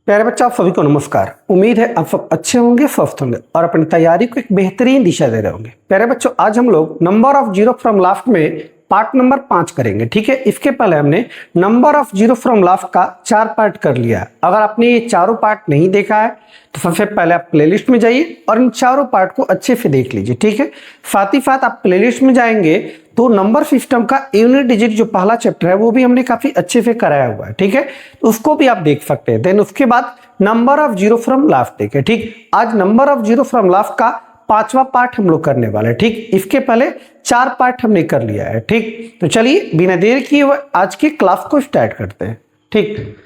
प्यारे बच्चों, आप सभी को नमस्कार। उम्मीद है आप सब अच्छे होंगे, स्वस्थ होंगे और अपनी तैयारी को एक बेहतरीन दिशा दे रहे होंगे। प्यारे बच्चों, आज हम लोग number of zero from last में पार्ट नंबर 5 करेंगे। ठीक है, इसके पहले हमने number of zero from last का 4 पार्ट कर लिया है। अगर आपने ये चारों पार्ट नहीं देखा है तो सबसे पहले आप प्लेलिस्ट में जाइए और इन चारों पार्ट को अच्छे से देख लीजिए। ठीक है, साथ ही साथ आप प्लेलिस्ट में जाएंगे तो नंबर सिस्टम का यूनिट डिजिट जो पहला चैप्टर है वो भी हमने काफी अच्छे से कराया हुआ है। ठीक है, तो उसको भी आप देख सकते हैं। देन उसके बाद number of zero from last देखे। ठीक, आज number of zero from last का 5वां पार्ट हम लोग करने वाले हैं। ठीक, इसके पहले 4 पार्ट हमने कर लिया है। ठीक, तो चलिए बिना देर किए हुए आज की क्लास को स्टार्ट करते हैं। ठीक,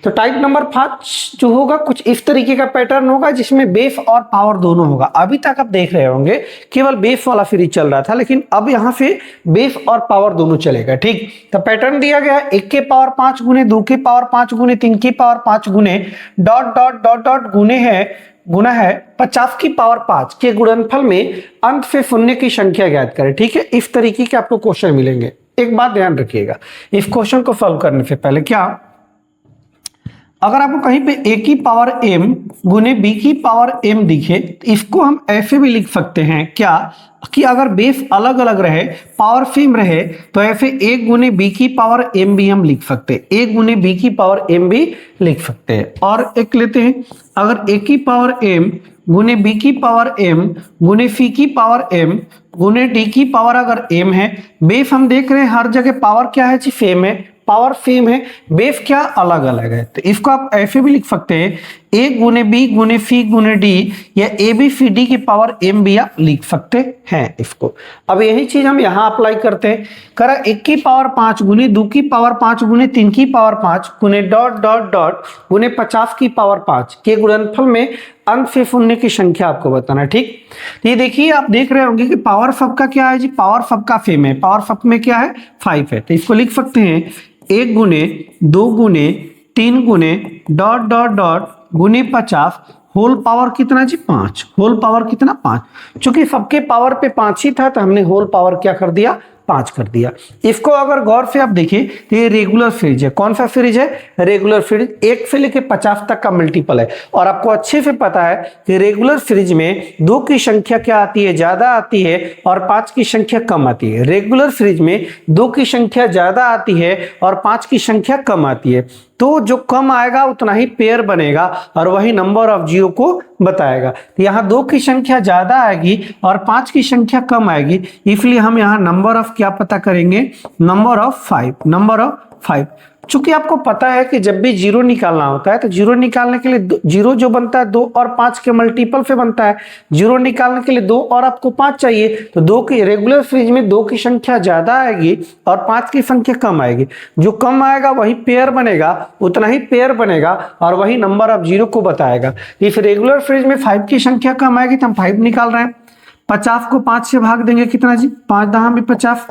तो टाइप नंबर 5 जो होगा कुछ इस तरीके का पैटर्न होगा जिसमें बेस और पावर दोनों होगा। अभी तक आप देख रहे होंगे केवल बेस वाला सीरीज चल रहा था, लेकिन अब यहां से बेस और पावर दोनों चलेगा। ठीक, तो पैटर्न दिया गया है 1 के पावर 5 गुने 2 के पावर 5 गुने 3 की पावर 5 गुने डॉट डॉट डॉट डॉट गुना है 50 की पावर 5 के गुणनफल में अंत से शून्य की संख्या ज्ञात करें। ठीक है, इस तरीके के आपको क्वेश्चन मिलेंगे। एक बात ध्यान रखिएगा, इस क्वेश्चन को सॉल्व करने से पहले क्या अगर आपको कहीं पे a की पावर m गुने b की पावर m दिखे तो इसको हम ऐसे भी लिख सकते हैं क्या कि अगर बेस अलग अलग रहे, पावर सेम रहे, तो ऐसे a गुने b की पावर m भी हम लिख सकते हैं। a गुने b की पावर m भी लिख सकते हैं। और एक लेते हैं, अगर a की पावर m गुने b की पावर m गुने c की पावर m गुने d की पावर अगर m है, बेस हम देख रहे हैं हर जगह पावर क्या है जी, सेम है, पावर सेम है, बेस क्या अलग अलग है। तो इसको आप ऐसे भी लिख सकते हैं a गुने b गुने c गुने d या a b c d की पावर m भी आप लिख सकते हैं इसको। अब यही चीज हम यहाँ अप्लाई करते हैं। करा 1 की पावर 5 गुने 2 की पावर 5 गुने 3 की पावर 5 गुने डॉट डॉट डॉट गुने 50 की पावर 5 के गुणनफल में अंक से शून्य की संख्या आपको बताना। ठीक, तो ये देखिए आप देख रहे होंगे कि पावर सबका क्या है जी, पावर सबका सेम है, पावर सब में क्या है 5 है। तो इसको लिख सकते हैं 1 गुने 2 गुने 3 गुने डॉट डॉट डॉट गुने 50 होल पावर कितना जी 5, होल पावर कितना 5। चूंकि सबके पावर पे 5 ही था तो हमने होल पावर क्या कर दिया 5 कर दिया। इसको अगर गौर से आप देखिए तो ये रेगुलर सीरीज है। कौन सा सीरीज है, रेगुलर सीरीज। 1 से लेके 50 तक का मल्टीपल है और आपको अच्छे से पता है कि रेगुलर सीरीज में 2 की संख्या क्या आती है, ज्यादा आती है और 5 की संख्या कम आती है। रेगुलर सीरीज में 2 की संख्या ज्यादा आती है और 5 की संख्या कम आती है। तो जो कम आएगा उतना ही पेयर बनेगा और वही नंबर ऑफ जीरो को बताएगा। तो यहाँ 2 की संख्या ज्यादा आएगी और 5 की संख्या कम आएगी, इसलिए हम यहाँ नंबर ऑफ क्या पता करेंगे, नंबर ऑफ 5, नंबर ऑफ 5। चूंकि आपको पता है कि जब भी जीरो निकालना होता है तो जीरो निकालने के लिए जीरो जो बनता है 2 और 5 के मल्टीपल से बनता है। जीरो निकालने के लिए 2 और आपको 5 चाहिए, तो 2 की रेगुलर सीरीज में 2 की संख्या ज्यादा आएगी और 5 की संख्या कम आएगी। जो कम आएगा वही पेयर बनेगा, उतना ही पेयर बनेगा और वही नंबर ऑफ जीरो को बताएगा। इस रेगुलर सीरीज में 5 की संख्या कम आएगी तो हम 5 निकाल रहे हैं। 50 को 5 से भाग देंगे कितना जी, 5 दहा में 50।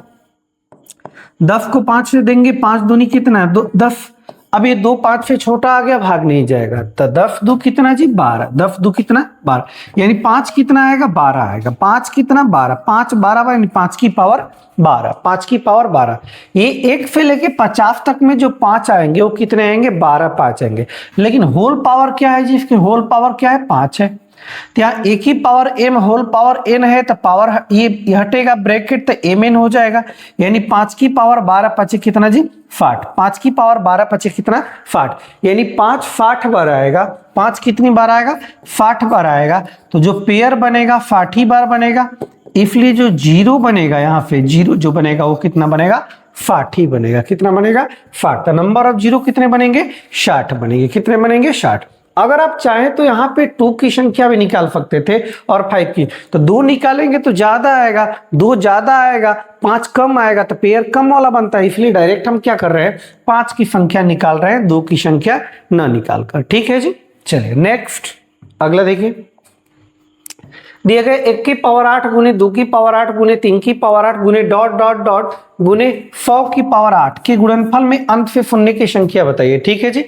10 को 5 से देंगे, 5 दूनी कितना है 10। अब ये 2 5 से छोटा आ गया, भाग नहीं जाएगा, तो 10 दो कितना जी 12, 10 दो कितना 12, यानी 5 कितना आएगा 12 आएगा। 5 कितना 12, 5 12 यानी 5 की पावर 12, 5 की पावर 12। ये 1 से लेके 50 तक में जो 5 आएंगे वो कितने आएंगे 12 5 आएंगे। लेकिन होल पावर क्या है जी, इसकी होल पावर क्या है 5 है। तो यहाँ एक ही power m whole power n है तो पावर ये हटेगा ब्रैकेट तो mn हो जाएगा, यानी 5 की पावर 12 5 कितना जी 60, 5 की पावर 12 5 कितना 60, यानी 5 60 बार आएगा। 5 कितनी बार आएगा 60 बार आएगा। तो जो पेयर बनेगा 60 ही बार बनेगा, इसलिए जो जीरो बनेगा यहाँ पे जीरो जो बनेगा वो कितना बनेगा 60 ही बनेगा। कितना बनेगा 60। तो नंबर ऑफ जीरो कितने बनेंगे 60 बनेंगे। कितने बनेंगे 60। अगर आप चाहें तो यहाँ पे 2 की संख्या भी निकाल सकते थे और 5 की, तो 2 निकालेंगे तो ज्यादा आएगा, 2 ज्यादा आएगा 5 कम आएगा तो पेयर कम वाला बनता है। इसलिए डायरेक्ट हम क्या कर रहे हैं 5 की संख्या निकाल रहे हैं, 2 की संख्या ना निकाल कर। ठीक है जी, चलिए नेक्स्ट अगला देखिए। दिए गए 1 की पावर 8 गुने 2 की पावर 8 गुने 3 की पावर 8 गुने डॉट डॉट डॉट गुने 100 की पावर 8 के गुणनफल में अंत से शून्य की संख्या बताइए। ठीक है जी,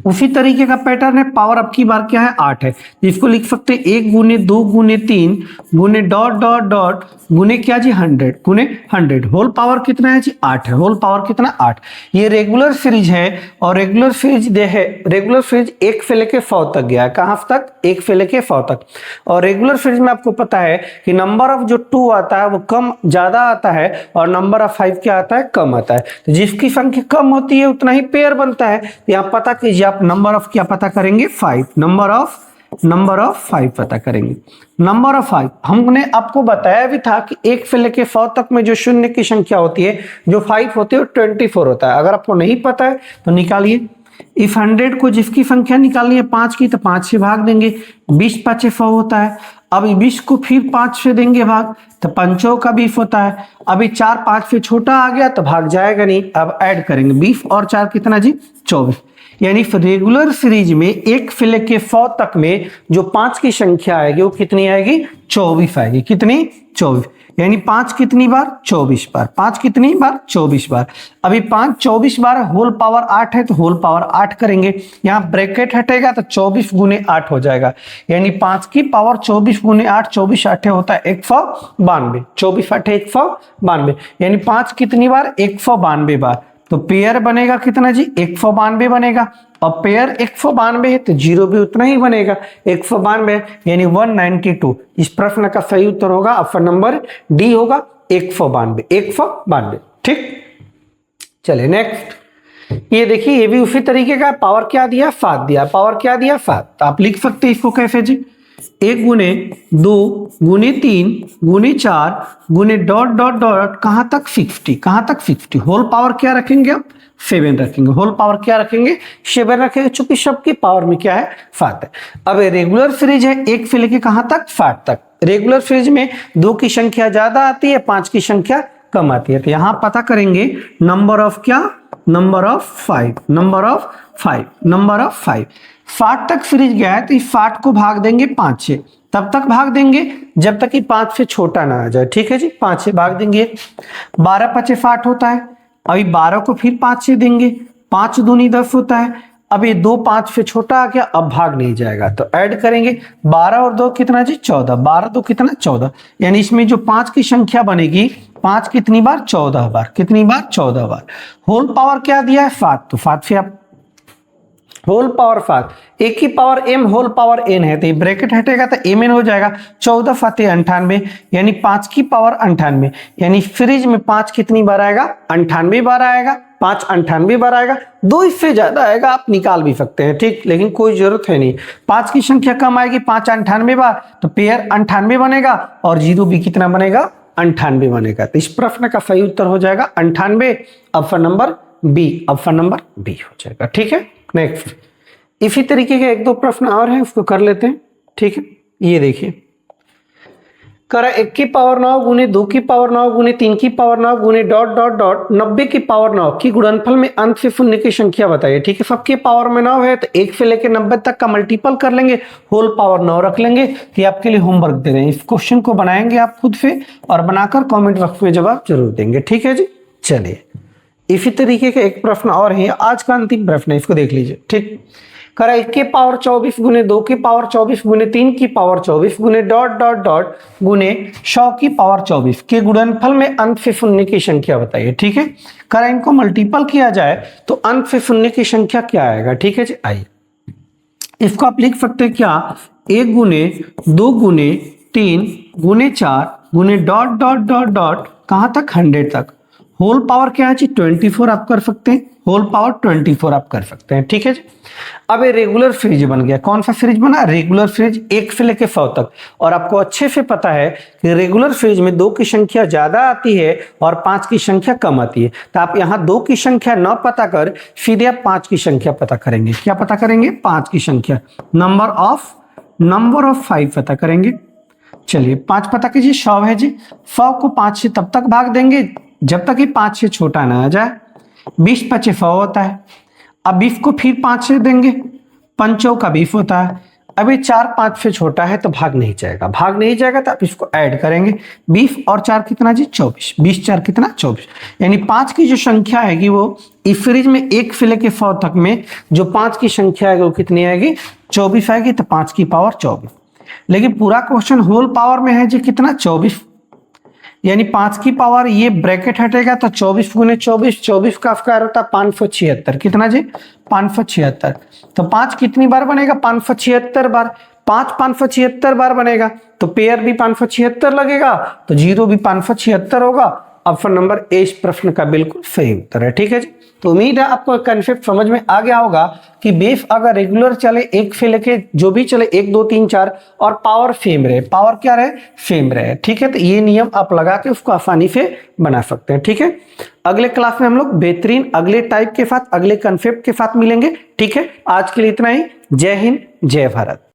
उसी तरीके का पैटर्न है, पावर अब की बार क्या है 8 है, इसको लिख सकते हैं 1 गुने 2 गुने 3 गुने डॉट डॉट डॉट गुने क्या जी 100 गुने 100, होल पावर कितना है जी 8 है, होल पावर कितना 8। ये रेगुलर सीरीज है और रेगुलर सीरीज है, रेगुलर सीरीज 1 से लेके 100 तक गया है, कहां तक 1 से लेके 100 तक। और रेगुलर सीरीज में आपको पता है कि नंबर ऑफ जो 2 आता है वो कम ज्यादा आता है और नंबर ऑफ 5 क्या आता है कम आता है, तो जिसकी संख्या कम होती है उतना ही पेयर बनता है। तो यहाँ पता कीजिए आप नंबर ऑफ क्या पता करेंगे 5, नंबर ऑफ 5 पता करेंगे। नंबर ऑफ 5 हमने आपको बताया भी था कि 1 से लेके 100 तक में जो शून्य की संख्या होती है जो 5 होती है वो 24 होता है। अगर आपको नहीं पता है तो निकालिए, इफ 100 को जिसकी संख्या निकालनी है 5 की तो 5 से भाग देंगे, 20 5 100 होता है। अभी 20 को फिर 5 से देंगे भाग तो 5 का 20 होता है। अभी 4 5 से छोटा आ गया तो भाग जाएगा नहीं, अब ऐड करेंगे 20 और 4 कितना जी 24। यानी रेगुलर सीरीज में 1 से लेके 100 तक में जो 5 की संख्या आएगी वो कितनी आएगी 24 आएगी, कितनी 24, यानी 5 कितनी बार 24 बार, 5 कितनी बार 24 बार। अभी 5 24 बार होल पावर 8 है तो होल पावर 8 करेंगे, यहाँ ब्रैकेट हटेगा तो 24 गुने 8 हो जाएगा, यानी 5 की पावर 24 गुने 8, 24 8 होता है 192, 24 8 192, यानी 5 कितनी बार 192 बार। तो पेयर बनेगा कितना जी 192 बनेगा, और पेयर 192 है तो जीरो भी उतना ही बनेगा 192, यानी 192। इस प्रश्न का सही उत्तर होगा ऑप्शन नंबर डी होगा 192। ठीक, चले नेक्स्ट। ये देखिए ये भी उसी तरीके का, पावर क्या दिया 7 दिया, पावर क्या दिया 7, तो आप लिख सकते हैं इसको कैसे जी 1 गुने 2 गुने 3 गुने 4 गुने डॉट डॉट डॉट कहां तक 60, कहां तक 60, होल पावर क्या रखेंगे आप 7 रखेंगे, होल पावर क्या रखेंगे 7 रखेंगे, चूंकि सबकी पावर में क्या है 7 है। अब रेगुलर सीरीज है 1 से लेके कहां तक 7 तक, रेगुलर सीरीज में 2 की संख्या ज्यादा आती है 5 की संख्या कम आती है, तो यहां पता करेंगे नंबर ऑफ क्या, number of 5, number of 5, number of 5। 60 तक सीरीज गया है तो इस 60 को भाग देंगे 5 से, तब तक भाग देंगे जब तक कि 5 से छोटा ना आ जाए, ठीक है जी 5 से भाग देंगे, 12 5 60 होता है, अभी 12 को फिर 5 से देंगे, 5 दूनी 10 होता है, अब ये 2 5 से छोटा आ गया, अब भाग नहीं जाएगा तो ऐड करेंगे 12 और 2 कितना जी 14, 12 2 कितना 14, यानी इसमें जो 5 की संख्या बनेगी 5 कितनी बार 14 बार, कितनी बार 14 बार। होल पावर क्या दिया है 7, तो 7 से आप होल पावर 7, एक की power m whole power n है तो ये ब्रैकेट हटेगा तो mn हो जाएगा, 14 फाते 98, यानी 5 की पावर 98, यानी सीरीज में 5 कितनी बार आएगा 98 बार आएगा, 5 98 बार आएगा, 2 इससे ज्यादा आएगा आप निकाल भी सकते हैं, ठीक, लेकिन कोई जरूरत है नहीं। 5 की संख्या कम आएगी 5 98 बार तो पेयर 98 बनेगा और जीरो भी कितना बनेगा 98 बनेगा, तो इस प्रश्न का सही उत्तर हो जाएगा 98, option number B, option number B हो जाएगा। ठीक है, नेक्स्ट इसी तरीके के 1 2 प्रश्न और हैं उसको कर लेते हैं। ठीक है, ये देखिए करा 1 की पावर 9 गुने 2 की पावर 9 गुने 3 की पावर 9 गुने डॉट डॉट डॉट 90 की पावर 9 की गुणनफल में अंत से शून्य की संख्या बताइए। ठीक है, सबके पावर में 9 है तो 1 से लेकर 90 तक का मल्टीपल कर लेंगे, होल पावर 9 रख लेंगे। ये आपके लिए होमवर्क दे रहे हैं, इस क्वेश्चन को बनाएंगे आप खुद से और बनाकर कॉमेंट बॉक्स में जवाब जरूर देंगे। ठीक है जी, चलिए इसी तरीके का एक प्रश्न और है, आज का अंतिम प्रश्न है, इसको देख लीजिए। ठीक, करा 1 की पावर 24 गुने 2 की पावर 24 गुने 3 की पावर 24 गुने डॉट डॉट डॉट गुने 100 की पावर 24 के गुणनफल में अंत से शून्य की संख्या बताइए। ठीक है, करा इनको मल्टीपल किया जाए तो अंत से शून्य की संख्या क्या आएगा। ठीक है जी, आइए इसको आप लिख सकते हैं क्या 1 गुने 2 गुने 3 गुने 4 गुने डॉट डॉट डॉट डॉट कहां तक 100 तक, होल पावर क्या है जी 24 आप कर सकते हैं, होल पावर 24 आप कर सकते हैं। ठीक है जी, अब ये रेगुलर सीरीज बन गया। कौन सा सीरीज बना, रेगुलर सीरीज 1 से लेके 100 तक। और आपको अच्छे से पता है कि रेगुलर सीरीज में 2 की संख्या ज्यादा आती है और 5 की संख्या कम आती है, तो आप यहाँ 2 की संख्या न पता कर सीधे आप 5 की संख्या पता करेंगे। क्या पता करेंगे, 5 की संख्या, नंबर ऑफ 5 पता करेंगे। चलिए 5 पता कीजिए, 100 है जी, 100 को 5 से तब तक भाग देंगे जब तक कि 5 से छोटा ना आ जाए, 20 5 100 होता है। अब 20 को फिर 5 से देंगे, 5 का 20 होता है। अभी 4 5 से छोटा है तो भाग नहीं जाएगा, भाग नहीं जाएगा तो आप इसको ऐड करेंगे। 20 और 4 कितना जी 24, 20 4 कितना 24, यानी 5 की जो संख्या आएगी वो इस सीरीज में 1 से लेके 100 तक में जो 5 की संख्या आएगी वो कितनी आएगी 24 आएगी, तो 5 की पावर 24। लेकिन पूरा क्वेश्चन होल पावर में है जी कितना 24, यानी 5 की पावर ये ब्रैकेट हटेगा तो 24 गुने 24, 24 का स्क्वायर होता है 576, कितना जी 576। तो 5 कितनी बार बनेगा 576 बार, 5 576 बार बनेगा तो पेयर भी 576 लगेगा, तो जीरो भी 576 होगा। ऑप्शन नंबर ए इस प्रश्न का बिल्कुल सही उत्तर है। ठीक है जी, तो उम्मीद है आपको कंसेप्ट समझ में आ गया होगा कि बेस अगर रेगुलर चले 1 से लेके जो भी चले 1 2 3 4 और पावर सेम रहे, पावर क्या रहे सेम रहे। ठीक है, तो ये नियम आप लगा के उसको आसानी से बना सकते हैं। ठीक है, अगले क्लास में हम लोग बेहतरीन अगले टाइप के साथ अगले कंसेप्ट के साथ मिलेंगे। ठीक है, आज के लिए इतना ही। जय हिंद, जय भारत।